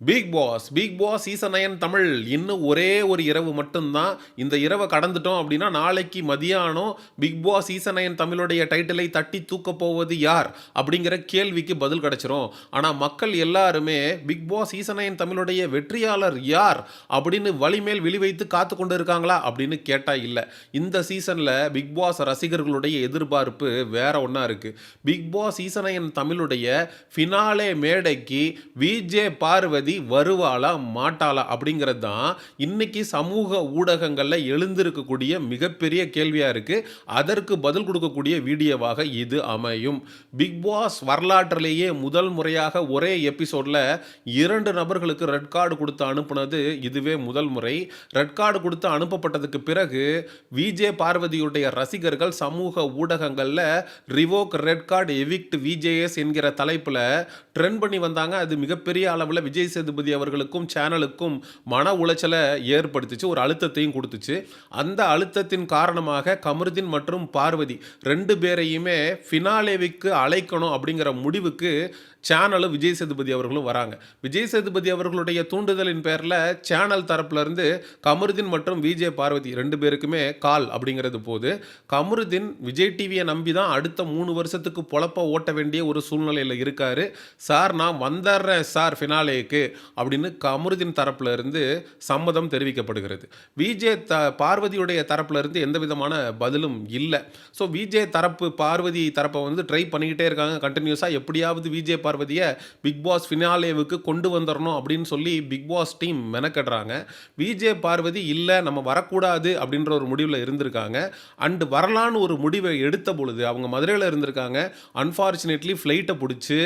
Big Boss season 9 Tamil இன்னும் ஒரே ஒரு இரவு மட்டும்தான். இந்த இரவை கடந்துட்டோம் அப்படின்னா நாளைக்கு மதியானம் பிக் பாஸ் சீசன் 9 தமிழுடைய டைட்டிலை தட்டி தூக்கப் போவது யார் அப்படிங்கிற கேள்விக்கு பதில் கிடைச்சிரும். ஆனால் மக்கள் எல்லாருமே பிக் பாஸ் சீசன் 9 தமிழுடைய வெற்றியாளர் யார் அப்படின்னு வலிமேல் விழி வைத்து காத்து கொண்டு இருக்காங்களா அப்படின்னு கேட்டால் இல்லை. இந்த சீசனில் பிக் பாஸ் ரசிகர்களுடைய எதிர்பார்ப்பு வேற ஒன்றா இருக்கு. பிக் பாஸ் சீசன் 9 தமிழுடைய ஃபினாலே மேடைக்கு விஜே பார்வதி வருவாளா மாட்டாளா அப்படிங்கிறது தான் இன்னைக்கு சமூக ஊடகங்களில் எழுந்திருக்கக்கூடிய மிகப்பெரிய கேள்வியா இருக்கு. அதற்கு பதில் கொடுக்கக்கூடிய வீடியோவாக இது அமையும். பிக் பாஸ் வரலாற்றிலேயே முதல் முறையாக ஒரே எபிசோட்ல 2 நபர்களுக்கு ரெட் கார்டு கொடுத்து அனுப்புனது இதுவே முதல் முறை. ரெட் கார்டு கொடுத்து அனுப்பப்பட்டதுக்கு பிறகு விஜே பார்வதியுடைய ரசிகர்கள் சமூக ஊடகங்களில் revoke red card evict VJS என்கிற தலைப்பில் ட்ரெண்ட் பண்ணி வந்தாங்க. அது மிகப்பெரிய அளவில் விஜய் சேதுபதி அவர்களுக்கும் சேனலுக்கும் மன உளைச்சலை ஏற்படுத்திச்சு, ஒரு அழுத்தத்தையும் கொடுத்துச்சு. அந்த அழுத்தத்தின் காரணமாக கமருதீன் மற்றும் பார்வதி 2 பேரையுமே ஃபினாலேவுக்கு அழைக்கணும் அப்படிங்கிற முடிவுக்கு சேனலும் விஜய் சேதுபதி அவர்களும் வராங்க. விஜய் சேதுபதி அவர்களுடைய தூண்டுதலின் பேரில் சேனல் தரப்புலேருந்து கமருதீன் மற்றும் விஜே பார்வதி 2 பேருக்குமே கால் அப்படிங்கிறது போது. கமருதீன் விஜய் டிவியை நம்பி தான் அடுத்த 3 வருஷத்துக்கு பொழப்ப ஓட்ட வேண்டிய ஒரு சூழ்நிலையில் இருக்காரு. சார் நான் வந்துடுறேன் சார் ஃபினாலேக்கு அப்படின்னு கமருதீன் தரப்புல இருந்து சம்மதம் தெரிவிக்கப்படுகிறது. விஜே பார்வதியுடைய தரப்புல இருந்து எந்த விதமான பதிலும் இல்லை. ஸோ விஜே தரப்பு பார்வதி தரப்பை ட்ரை பண்ணிக்கிட்டே இருக்காங்க கண்டினியூஸாக. எப்படியாவது விஜே பார்வதியை பிக் பாஸ் ஃபினாலேவுக்கு கொண்டு வந்துடணும் அப்படின்னு சொல்லி பிக் பாஸ் டீம் மெனக்கடுறாங்க. விஜே பார்வதி இல்லை நம்ம வரக்கூடாது அப்படின்ற ஒரு முடிவில் இருந்திருக்காங்க. அண்டு வரலான்னு ஒரு முடிவை எடுத்த பொழுது அவங்க மதுரையில் இருந்திருக்காங்க. அன்ஃபார்ச்சுனேட்லி ஃப்ளைட்டை பிடிச்சி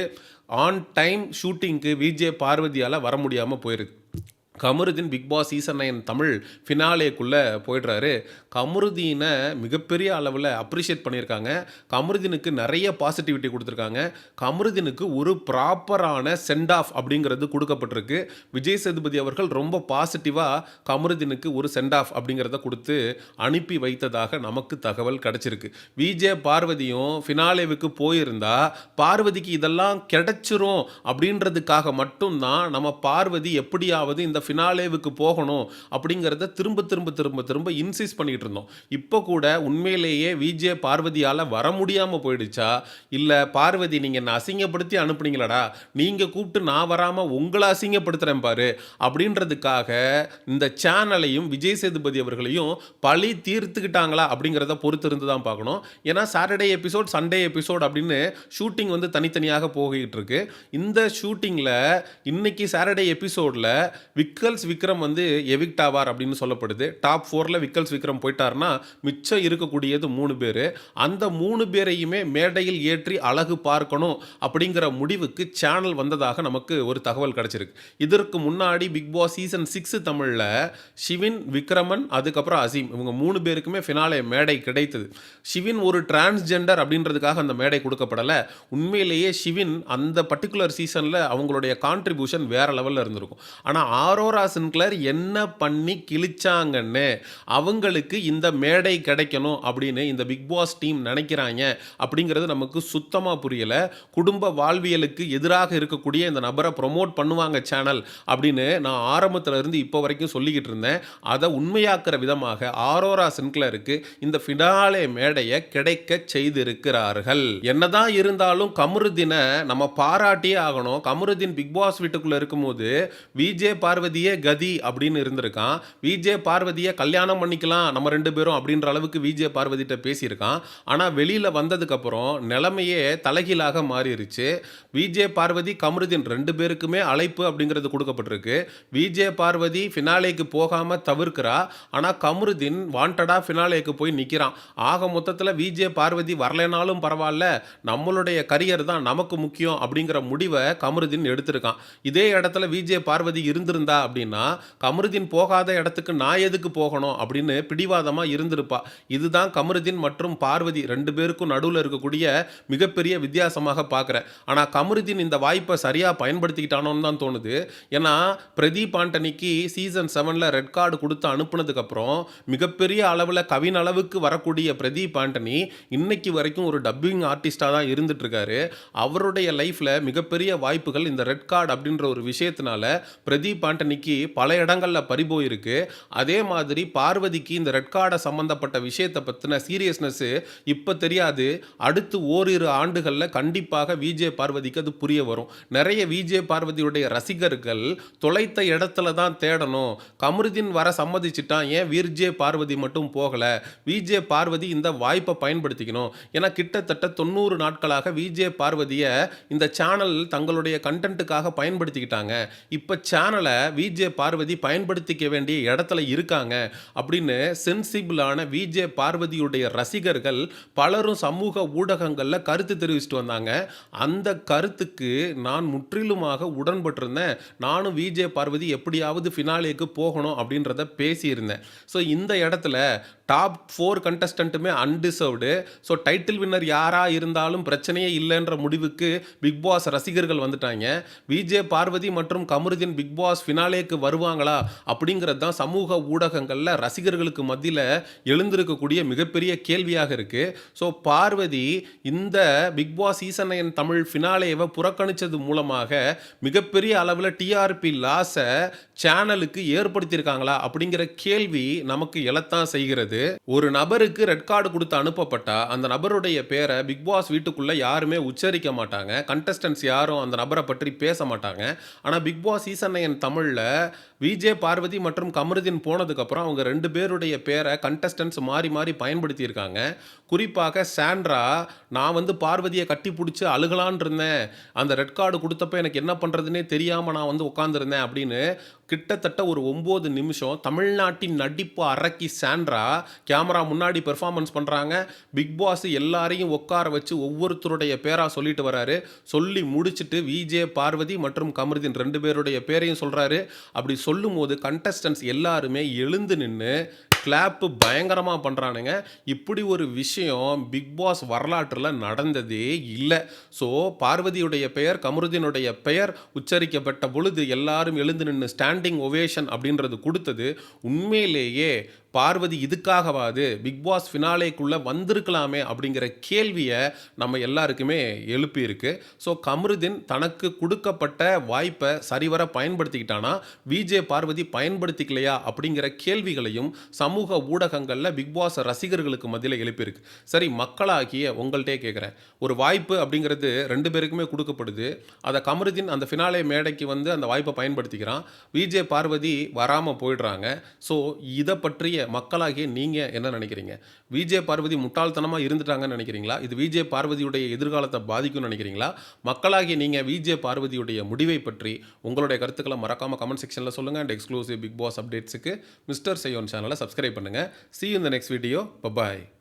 ஆன் டைம் ஷூட்டிங்க்கு விஜே பார்வதியால் வர முடியாமல் போயிருக்கு. Kamarudeen Bigg Boss season 9 Tamil ஃபினாலேக்குள்ளே போயிடுறாரு. கமருதீனை மிகப்பெரிய அளவில் அப்ரிஷியேட் பண்ணியிருக்காங்க. கமருதீனுக்கு நிறைய பாசிட்டிவிட்டி கொடுத்துருக்காங்க. கமருதீனுக்கு ஒரு ப்ராப்பரான சென்ட் ஆஃப் அப்படிங்கிறது கொடுக்கப்பட்டிருக்கு. விஜய் சேதுபதி அவர்கள் ரொம்ப பாசிட்டிவாக கமருதீனுக்கு ஒரு சென்ட் ஆஃப் அப்படிங்கிறத கொடுத்து அனுப்பி வைத்ததாக நமக்கு தகவல் கிடச்சிருக்கு. விஜே பார்வதியும் ஃபினாலேவுக்கு போயிருந்தா பார்வதிக்கு இதெல்லாம் கிடைச்சிரும் அப்படின்றதுக்காக மட்டும்தான் நம்ம பார்வதி எப்படியாவது இந்த ஃபினாலேவுக்கு போகணும் அப்படிங்கிறத திரும்ப இன்சிஸ்ட் பண்ணிட்டு இருந்தோம். இப்போ கூட உண்மையிலேயே விஜே பார்வதியால் வர முடியாமல் போயிடுச்சா, இல்லை பார்வதி நீங்கள் என்ன அசிங்கப்படுத்தி அனுப்புனீங்களடா, நீங்கள் கூப்பிட்டு நான் வராமல் உங்களை அசிங்கப்படுத்துகிறேன் பாரு அப்படின்றதுக்காக இந்த சேனலையும் விஜய் சேதுபதி அவர்களையும் பழி தீர்த்துக்கிட்டாங்களா அப்படிங்கிறத பொறுத்து இருந்து தான் பார்க்கணும். ஏன்னா சாட்டர்டே எபிசோட் சண்டே எபிசோட் அப்படின்னு ஷூட்டிங் தனித்தனியாக போகிட்டு இருக்கு. இந்த ஷூட்டிங்கில் இன்னைக்கு சாட்டர்டே எபிசோடில் விக்கல்ஸ் விக்ரம் எவிக்ட் ஆவார் அப்படின்னு சொல்லப்படுது. டாப் 4ல் விக்கல்ஸ் விக்ரம் போயிட்டார்னா மிச்சம் இருக்கக்கூடியது 3 பேர். அந்த 3 பேரையுமே மேடையில் ஏற்றி அழகு பார்க்கணும் அப்படிங்கிற முடிவுக்கு சேனல் வந்ததாக நமக்கு ஒரு தகவல் கிடைச்சிருக்கு. இதற்கு முன்னாடி பிக் பாஸ் சீசன் 6 தமிழில் ஷிவின், விக்ரமன், அதுக்கப்புறம் அசீம் இவங்க 3 பேருக்குமே ஃபினாலே மேடை கிடைத்தது. ஷிவின் ஒரு டிரான்ஸ்ஜெண்டர் அப்படின்றதுக்காக அந்த மேடை கொடுக்கப்படலை. உண்மையிலேயே ஷிவின் அந்த பர்டிகுலர் சீசனில் அவங்களுடைய கான்ட்ரிபியூஷன் வேற லெவலில் இருந்திருக்கும். ஆனால் ஆரோரா சின்க்ளர் என்ன பண்ணி கிழிச்சாங்கன்னு அவங்களுக்கு இந்த மேடை கிடைக்கணும் அப்படின்னு இந்த பிக் பாஸ் டீம் நினைக்கிறாங்க அப்படிங்கிறது நமக்கு சுத்தமாக புரியலை. குடும்ப வாழ்வியலுக்கு எதிராக இருக்கக்கூடிய இந்த நபரை ப்ரொமோட் பண்ணுவாங்க சேனல் அப்படின்னு நான் ஆரம்பத்தில் இருந்து இப்போ வரைக்கும் சொல்லிக்கிட்டு இருந்தேன். அதை உண்மையாக்குற விதமாக ஆரோரா சின்க்ளருக்கு இந்த ஃபினாலே மேடையை கிடைக்க செய்திருக்கிறார்கள். என்னதான் இருந்தாலும் கமருதீனை நம்ம பாராட்டியே ஆகணும். கமருதீன் பிக் பாஸ் வீட்டுக்குள்ளே இருக்கும்போது விஜே பார்வதியே கதி அப்படின்னு இருந்திருக்கான். விஜே பார்வதியை கல்யாணம் பண்ணிக்கலாம் நம்ம 2 பேரும் அப்படின்ற அளவுக்கு விஜே பார்வதிட்ட பேசியிருக்கான். ஆனால் வெளியில் வந்ததுக்கப்புறம் நிலைமையே தலைகீழாக மாறிடுச்சு. விஜே பார்வதி கமருதீன் 2 பேருக்குமே அழைப்பு அப்படிங்கிறது கொடுக்கப்பட்டிருக்கு. விஜே பார்வதி ஃபினாலேக்கு போகாமல் தவிர்க்கிறா. ஆனால் கமருதீன் வாண்டடாக ஃபினாலேக்கு போய் நிற்கிறான். ஆக மொத்தத்தில் விஜே பார்வதி வரலைனாலும் பரவாயில்ல, நம்மளுடைய கரியர் தான் நமக்கு முக்கியம் அப்படிங்கிற முடிவை கமருதீன் எடுத்திருக்கான். இதே இடத்துல விஜே பார்வதி இருந்திருந்தா அப்படின்னா, கமருதீன் போகாத இடத்துக்கு நான் எதுக்கு போகணும் அப்படின்னு பிடிவாதமா இருந்திருப்பா. இதுதான் கமருதீன் மற்றும் பார்வதி 2 பேருக்கும் நடுவுல இருக்கக்கூடிய மிகப்பெரிய வித்தியாசமாக பார்க்குறேன். ஆனா கமருதீன் இந்த வாய்ப்ப சரியா பயன்படுத்திக்கிட்டானோன்னு தான் தோணுது. ஏன்னா, பிரதீப் ஆண்டனிக்கு சீசன் 7ல ரெட் கார்டு குடுத்து அனுப்புனதுக்கப்புறம், மிகப்பெரிய அளவுல கவின் அளவுக்கு வரக்கூடிய பிரதீப் ஆண்டனி, இன்னைக்கு வரைக்கும் ஒரு டப்பிங் ஆர்டிஸ்ட்டா தான் இருந்துட்டு இருக்காரு. அவருடைய லைஃப்ல மிகப்பெரிய வாய்ப்புகள் இந்த ரெட் கார்டு அப்படின்ற ஒரு விஷயத்தினால பிரதீப் ஆண்டனிக்கு பல இடங்கள்ல பறிபோயிருக்கு. அதே மாதிரி பார்வதிக்கு இந்த ரெட் கார்ட சம்பந்தப்பட்ட விஷயத்த பத்தின சீரியஸ்னஸ் இப்ப தெரியாது. அடுத்து ஓரிரு ஆண்டுகள்ல கண்டிப்பாக விஜே பார்வதிக்கு அது புரிய வரும். நிறைய விஜே பார்வதியுடைய ரசிகர்கள் தொலைத்த இடத்துல தான் தேடணும். கமருதீன் வர சம்மதிச்சிட்டான், ஏன் விஜே பார்வதி மட்டும் போகல? விஜே பார்வதி இந்த வாய்ப்பை பயன்படுத்திக்கணும். ஏன்னா கிட்டத்தட்ட 90 நாட்களாக விஜே பார்வதிய இந்த சேனல் தங்களுடைய கண்டென்ட்டுக்காக பயன்படுத்திக்கிட்டாங்க. இப்ப சேனலை விஜே பார்வதி பயன்படுத்திக்க வேண்டிய இடத்துல இருக்காங்க அப்படின்னு சென்சிபிளான விஜே பார்வதியுடைய ரசிகர்கள் பலரும் சமூக ஊடகங்கள்ல கருத்து தெரிவிச்சுட்டு வந்தாங்க. அந்த கருத்துக்கு நான் முற்றிலுமாக உடன்பட்டிருந்தேன். நானும் விஜே பார்வதி எப்படியாவது ஃபினாலேக்கு போகணும் அப்படின்றத பேசியிருந்தேன். ஸோ இந்த இடத்துல டாப் 4 கண்டஸ்டன்ட்டுமே அன்டிசர்வ்டு. ஸோ டைட்டில் வின்னர் யாரா இருந்தாலும் பிரச்சனையே இல்லைன்ற முடிவுக்கு பிக் பாஸ் ரசிகர்கள் வந்துட்டாங்க. விஜே பார்வதி மற்றும் கமருதீன் பிக் பாஸ் ஃபினாலேக்கு வருவாங்களா அப்படிங்கிறது தான் சமூக ஊடகங்களில் ரசிகர்களுக்கு மத்தியில் எழுந்திருக்கக்கூடிய மிகப்பெரிய கேள்வியாக இருக்கு. ஸோ பார்வதி இந்த பிக் பாஸ் சீசன் 9 தமிழ் ஃபினாலேவை புறக்கணிச்சது மூலமாக மிகப்பெரிய அளவில் டிஆர்பி லாஸை சேனலுக்கு ஏற்படுத்தியிருக்காங்களா அப்படிங்கிற கேள்வி நமக்கு எழத்தான் செய்கிறது. ஒரு நபருக்கு ரெட் கார்டு கொடுத்து அனுப்பப்பட்டா அந்த நபருடைய பேரை பிக் பாஸ் வீட்டுக்குள்ள யாருமே உச்சரிக்க மாட்டாங்க. கண்டஸ்டன்ஸ் யாரும் அந்த நபரை பற்றி பேச மாட்டாங்க. ஆனால் பிக் பாஸ் சீசன் 9 தமிழில் விஜே பார்வதி மற்றும் கமருதீன் போனதுக்கப்புறம் அவங்க 2 பேருடைய பேரை கண்டஸ்டன்ஸ் மாறி மாறி பயன்படுத்தியிருக்காங்க. குறிப்பாக சாண்ட்ரா, நான் வந்து பார்வதியை கட்டி பிடிச்சி அழுகலான் இருந்தேன், அந்த ரெட் கார்டு கொடுத்தப்ப எனக்கு என்ன பண்ணுறதுனே தெரியாமல் நான் வந்து உட்காந்துருந்தேன் அப்படின்னு கிட்டத்தட்ட ஒரு 9 நிமிஷம் தமிழ்நாட்டின் நடிப்பு அரக்கி சாண்ட்ரா கேமரா முன்னாடி பெர்ஃபார்மன்ஸ் பண்ணுறாங்க. பிக் பாஸ் எல்லாரையும் உட்கார வச்சு ஒவ்வொருத்தருடைய பேரா சொல்லிட்டு வராரு. சொல்லி முடிச்சுட்டு விஜே பார்வதி மற்றும் கமருதீன் 2 பேருடைய பேரையும் சொல்கிறாரு. அப்படி சொல்லும் போது கண்டஸ்டன்ஸ் எல்லாருமே எழுந்து நின்று கிளாப்பு பயங்கரமாக பண்ணுறானுங்க. இப்படி ஒரு விஷயம் பிக் பாஸ் வரலாற்றில் நடந்ததே இல்லை. ஸோ பார்வதியுடைய பெயர், கமருதீனுடைய பெயர் உச்சரிக்கப்பட்ட பொழுது எல்லாரும் எழுந்து நின்று ஸ்டாண்டிங் ஒவேஷன் அப்படின்றது கொடுத்தது உண்மையிலேயே பார்வதி இதுக்காகவாது பிக் பாஸ் ஃபினாலேக்குள்ளே வந்திருக்கலாமே அப்படிங்கிற கேள்வியை நம்ம எல்லாருக்குமே எழுப்பியிருக்கு. ஸோ கமருதீன் தனக்கு கொடுக்கப்பட்ட வாய்ப்பை சரிவர பயன்படுத்திக்கிட்டானா, விஜே பார்வதி பயன்படுத்திக்கலையா அப்படிங்கிற கேள்விகளையும் சமூக ஊடகங்களில் பிக் பாஸ் ரசிகர்களுக்கு மத்தியில் எழுப்பியிருக்கு. சரி, மக்களாகிய உங்கள்கிட்டே கேட்குறேன், ஒரு வாய்ப்பு அப்படிங்கிறது 2 பேருக்குமே கொடுக்கப்படுது. அதை கமருதீன் அந்த ஃபினாலே மேடைக்கு வந்து அந்த வாய்ப்பை பயன்படுத்திக்கிறான், விஜே பார்வதி வராமல் போயிடுறாங்க. ஸோ இதை பற்றிய மக்களாகிய நீங்கள் என்ன நினைக்கிறீங்க? விஜே பார்வதி முட்டாள்தனமாக இருந்துட்டாங்கன்னு நினைக்கிறீங்களா? இது விஜே பார்வதியுடைய எதிர்காலத்தை பாதிக்கும்னு நினைக்கிறீங்களா? மக்களாகிய நீங்கள் விஜே பார்வதியுடைய முடிவை பற்றி உங்களுடைய கருத்துக்களை மறக்காமல் கமெண்ட் செக்ஷனில் சொல்லுங்கள். அண்ட் எக்ஸ்க்ளூசிவ் பிக் பாஸ் அப்டேட்ஸுக்கு மிஸ்டர் செய்யோன் சேனலை சப்ஸ்கிரைப் பண்ணுங்கள். See you in the next video. Bye bye.